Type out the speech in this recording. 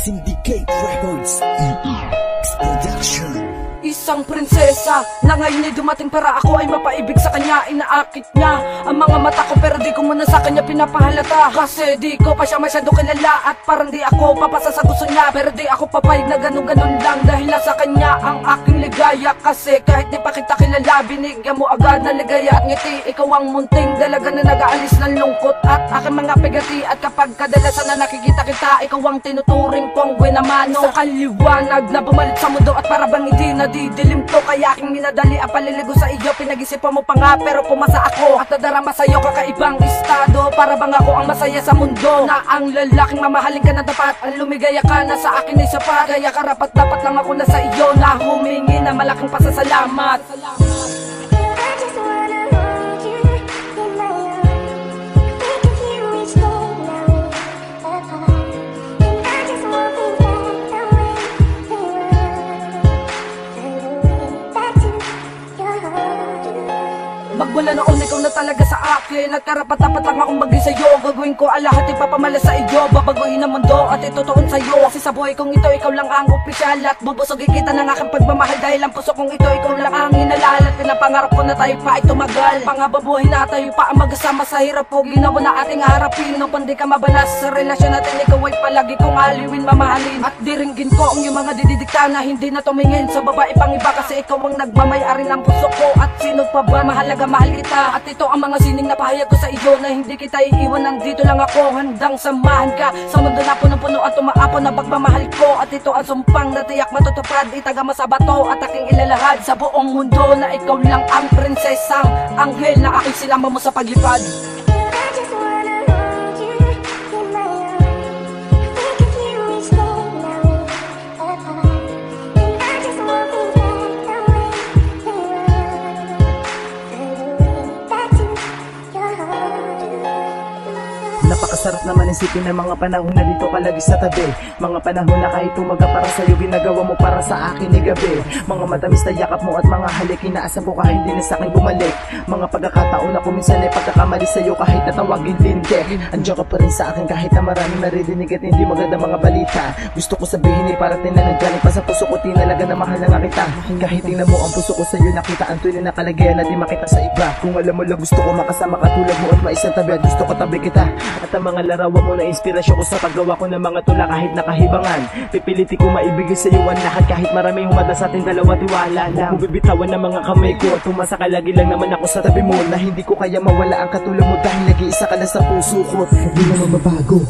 Syndicate Records, EX Production. Isang prinsesa na ngayon ay dumating para ako ay mapaibig sa kanya. Inaakit niya ang mga mata ko pero di ko muna sa kanya pinapahalata. Kasi di ko pa siya masyado kilala at parang di ako papasa sa gusto niya. Pero di ako papayag na ganun-ganun lang dahil nasa kanya ang aking ligaya. Kasi kahit di pa kita kilala, binigyan mo agad na ligaya at ngiti. Ikaw ang munting dalaga na nag-aalis ng lungkot at aking mga pigati. At kapag kadalasan na nakikita kita, ikaw ang tinuturing kong buenamano. Sa kaliwanag na bumalik sa mundo at para bang hindi na didilim to, kaya aking minadali ang paliligo sa iyo. Pinag-isipan mo pa nga pero pumasa ako at nadarama sa'yo kakaibang estado. Para bang ako ang masaya sa mundo, na ang lalaking mamahalin ka na dapat. Ang lumigaya ka na sa akin ay sapat, kaya karapat dapat lang ako na sa iyo na humingi na malaking pasasalamat. Magmula noon ikaw na talaga sa akin at karapat-dapat lang akong maging sa'yo. Gagawin ko ang lahat ipapamala sa iyo, babaguhin ang mundo at itutuon sa'yo. Kasi sa buhay kong ito, ikaw lang ang opisyal at bubusogin kita ng aking pagmamahal. Dahil ang puso kong ito, ikaw lang ang hinalal. At pinapangarap ko na tayo pa ay tumagal, pangababuhay na tayo pa ang magkasama sa hirap o ginawa na ating harapin. Nung pandi ka mabalas sa relasyon natin, ikaw ay palagi kong aliwin, mamahalin. At diringgin ko ang iyong mga dididikta na hindi na tumingin sa babae pang iba. Kasi ikaw ang nagmamay-ari ng puso ko at sino pa ba mahalaga, mahal kita. At ito ang mga sining na pahayag ko sa iyo na hindi kita iiwan. Nandito lang ako handang samahan ka sa mundo na punong-puno at umaapon na pagmamahal ko. At ito ang sumpang na tiyak matutupad, itagama sa bato at aking ilalahad sa buong mundo na ikaw lang ang prinsesang anghel na aking sinama mo sa paglipad. Napakasarap naman isipin ng mga panahon na dito ka lagi sa tabi. Mga panahon na kahit umaga para sa'yo, ginagawa mo para sa akin ni gabi. Mga matamis na yakap mo at mga halik, inaasan ko kahit hindi na sa'kin bumalik. Mga pagkakataon ako minsan ay pagkakamali sa'yo kahit natawagin linde. Andiyan ka pa rin sa akin kahit na maraming naririnig at hindi maganda mga balita. Gusto ko sabihin ay parating na nanggaling pa sa puso ko, tinalaga na mahal na nga kita. Kahit tingnan mo ang puso ko sa'yo, nakita ang tunay na kalagayan na di makita sa iba. Kung alam mo lang gusto ko makasama katulad mo at maisang tabi at gusto ko tabi kita. At ang mga larawan mo na inspirasyon ko sa paggawa ko ng mga tula kahit nakahibangan. Pipilitin ko maibigay sa iyo ang lahat kahit maraming humada sa ating dalawa, tiwala lang. Kung bibitawan ng mga kamay ko at tumasa ka, lagi lang naman ako sa tabi mo. Na hindi ko kaya mawala ang katulad mo dahil nag-iisa ka na sa puso ko. Hindi naman mabago.